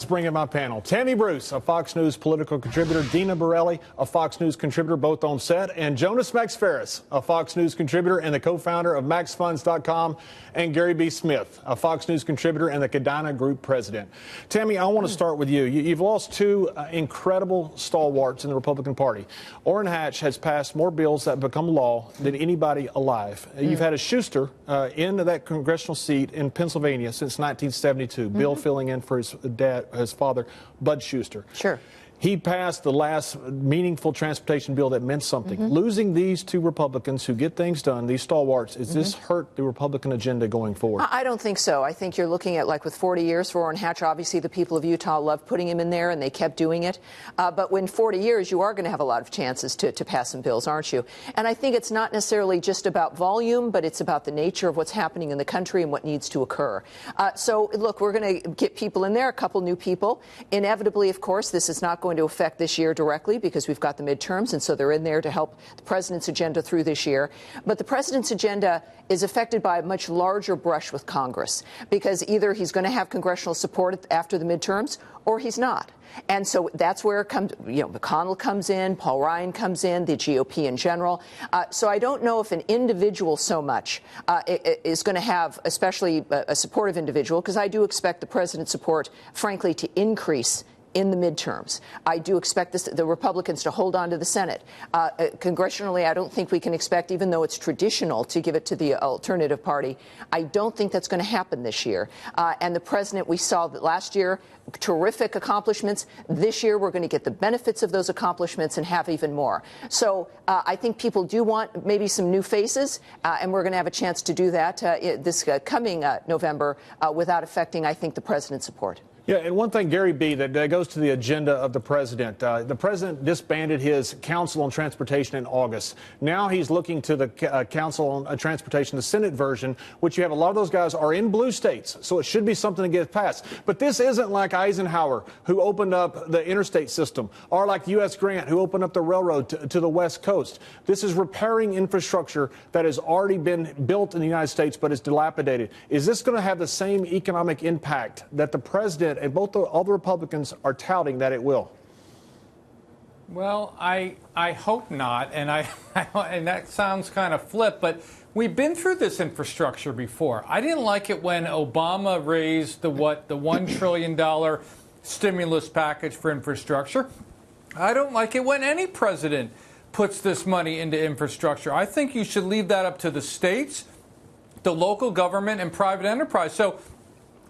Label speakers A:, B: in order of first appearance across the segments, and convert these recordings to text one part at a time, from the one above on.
A: Let's bring in my panel. Tammy Bruce, a Fox News political contributor, Dina Borelli, a Fox News contributor, both on set, and Jonas Max Ferris, a Fox News contributor and the co-founder of MaxFunds.com, and Gary B. Smith, a Fox News contributor and the Kadina Group president. Tammy, I want to start with you. You've lost two incredible stalwarts in the Republican Party. Orrin Hatch has passed more bills that have become law than anybody alive. You've had a Schuster in that congressional seat in Pennsylvania since 1972, Bill filling in for his father, Bud Schuster.
B: Sure.
A: He passed the last meaningful transportation bill that meant something. Losing these two Republicans who get things done, these stalwarts, does this hurt the Republican agenda going forward?
B: I don't think so. I think you're looking at, like with 40 years for Orrin Hatch, obviously the people of Utah loved putting him in there and they kept doing it. But when 40 years, you are going to have a lot of chances to pass some bills, aren't you? And I think it's not necessarily just about volume, but it's about the nature of what's happening in the country and what needs to occur. So, look, we're going to get people in there, a couple new people. Inevitably, of course, this is not going to affect this year directly because we've got the midterms, and so they're in there to help the president's agenda through this year. But the president's agenda is affected by a much larger brush with Congress because either he's going to have congressional support after the midterms or he's not. And so that's where it comes, McConnell comes in, Paul Ryan comes in, the GOP in general. So I don't know if an individual so much is going to have, especially a supportive individual, because I do expect the president's support, frankly, to increase in the midterms. I do expect the Republicans to hold on to the Senate. Congressionally, I don't think we can expect, even though it's traditional to give it to the alternative party, I don't think that's going to happen this year. And the president, we saw that last year, terrific accomplishments. This year, we're going to get the benefits of those accomplishments and have even more. So I think people do want maybe some new faces, and we're going to have a chance to do that this coming November without affecting, I think, the president's support.
A: Yeah, and one thing, Gary B., that goes to the agenda of the president. The president disbanded his Council on Transportation in August. Now he's looking to the Council on Transportation, the Senate version, which you have a lot of those guys are in blue states, so it should be something to get passed. But this isn't like Eisenhower, who opened up the interstate system, or like U.S. Grant, who opened up the railroad to the West Coast. This is repairing infrastructure that has already been built in the United States but is dilapidated. Is this going to have the same economic impact that the president and all the Republicans are touting that it will?
C: Well, I hope not, and and that sounds kind of flip, but we've been through this infrastructure before. I didn't like it when Obama raised the $1 trillion stimulus package for infrastructure. I don't like it when any president puts this money into infrastructure. I think you should leave that up to the states, the local government, and private enterprise. So,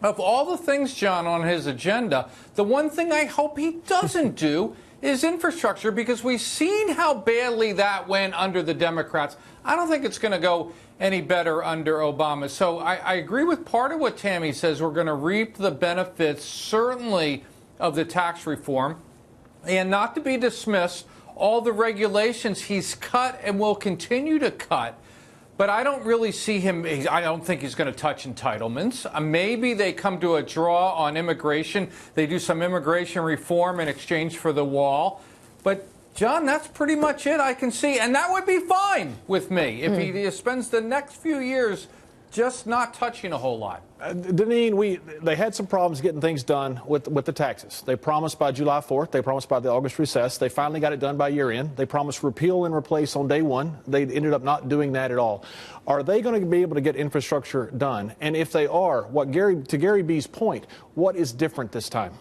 C: of all the things, John, on his agenda, the one thing I hope he doesn't do is infrastructure, because we've seen how badly that went under the Democrats. I don't think it's going to go any better under Obama. So I agree with part of what Tammy says. We're going to reap the benefits, certainly, of the tax reform. And not to be dismissed, all the regulations he's cut and will continue to cut. But I don't really see him, I don't think he's going to touch entitlements. Maybe they come to a draw on immigration. They do some immigration reform in exchange for the wall. But, John, that's pretty much it I can see. And that would be fine with me if he spends the next few years just not touching a whole lot.
A: Deneen, they had some problems getting things done with the taxes. They promised by July 4th. They promised by the August recess. They finally got it done by year end. They promised repeal and replace on day one. They ended up not doing that at all. Are they going to be able to get infrastructure done? And if they are, to Gary B's point, what is different this time?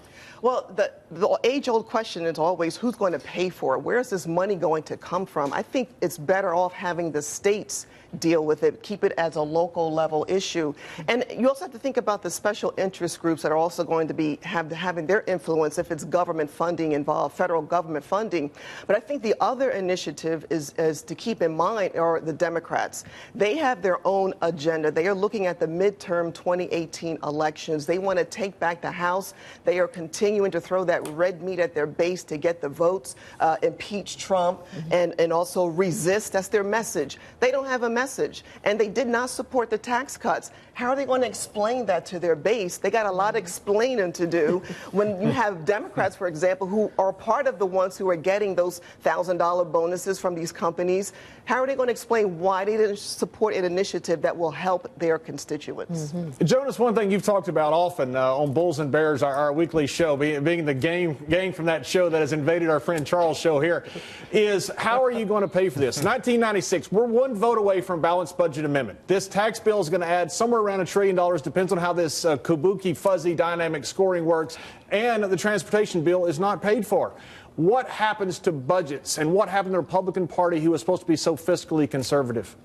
D: Well, the age-old question is always who's going to pay for it? Where is this money going to come from? I think it's better off having the states deal with it, keep it as a local level issue. And you also have to think about the special interest groups that are also going to be having their influence if it's government funding involved, federal government funding. But I think the other initiative is to keep in mind are the Democrats. They have their own agenda. They are looking at the midterm 2018 elections. They want to take back the House. They are continuing to throw that red meat at their base to get the votes, impeach Trump, and also resist. That's their message. They don't have a message. message. And they did not support the tax cuts. How are they going to explain that to their base? They got a lot of explaining to do when you have Democrats, for example, who are part of the ones who are getting those $1,000 bonuses from these companies. How are they going to explain why they didn't support an initiative that will help their constituents?
A: Jonas, one thing you've talked about often on Bulls and Bears, our weekly show, being the game from that show that has invaded our friend Charles' show here, is how are you going to pay for this? 1996, we're one vote away from balanced budget amendment. This tax bill is going to add somewhere around $1 trillion, depends on how this kabuki, fuzzy, dynamic scoring works, and the transportation bill is not paid for. What happens to budgets, and what happened to the Republican Party, who is supposed to be so fiscally conservative?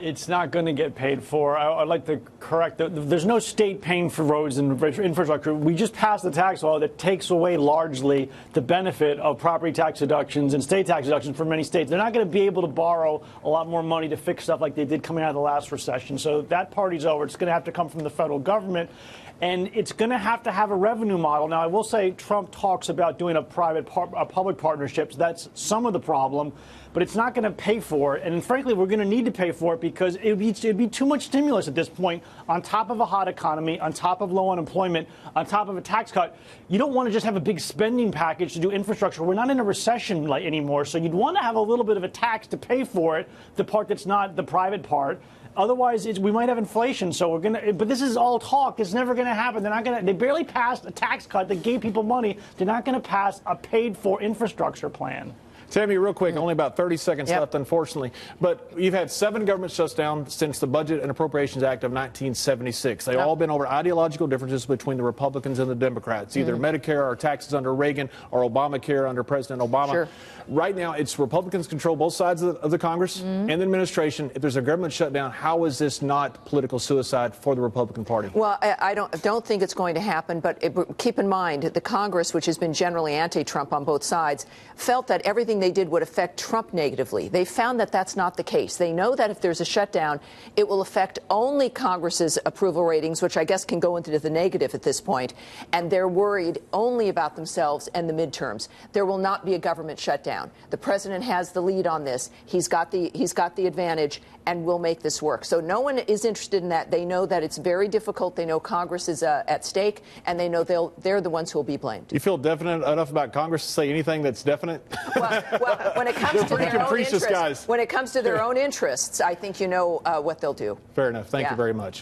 E: It's not going to get paid for. I'd like to correct that. There's no state paying for roads and infrastructure. We just passed the tax law that takes away largely the benefit of property tax deductions and state tax deductions for many states. They're not going to be able to borrow a lot more money to fix stuff like they did coming out of the last recession. So that party's over. It's going to have to come from the federal government. And it's going to have a revenue model. Now, I will say Trump talks about doing a public partnership. So that's some of the problem. But it's not going to pay for it. And frankly, we're going to need to pay for it because it'd be too much stimulus at this point on top of a hot economy, on top of low unemployment, on top of a tax cut. You don't want to just have a big spending package to do infrastructure. We're not in a recession anymore. So you'd want to have a little bit of a tax to pay for it, the part that's not the private part. Otherwise, we might have inflation. So but this is all talk. It's never going to happen. They barely passed a tax cut that gave people money. They're not going to pass a paid-for infrastructure plan.
A: Tammy, real quick, only about 30 seconds left, unfortunately. But you've had 7 government shutdowns since the Budget and Appropriations Act of 1976. They've all been over ideological differences between the Republicans and the Democrats, either Medicare or taxes under Reagan or Obamacare under President Obama.
B: Sure.
A: Right now, it's Republicans control both sides of the Congress and the administration. If there's a government shutdown, how is this not political suicide for the Republican Party?
B: Well, I don't think it's going to happen, but keep in mind the Congress, which has been generally anti-Trump on both sides, felt that everything they did would affect Trump negatively. They found that that's not the case. They know that if there's a shutdown, it will affect only Congress's approval ratings, which I guess can go into the negative at this point, and they're worried only about themselves and the midterms. There will not be a government shutdown. The president has the lead on this. He's got the advantage, and we'll make this work. So no one is interested in that. They know that it's very difficult. They know Congress is at stake, and they know they're the ones who will be blamed.
A: You feel definite enough about Congress to say anything that's definite?
B: Well, when it comes to their own interests, when it comes to their own interests, I think you know what they'll do.
A: Fair enough. Thank you very much.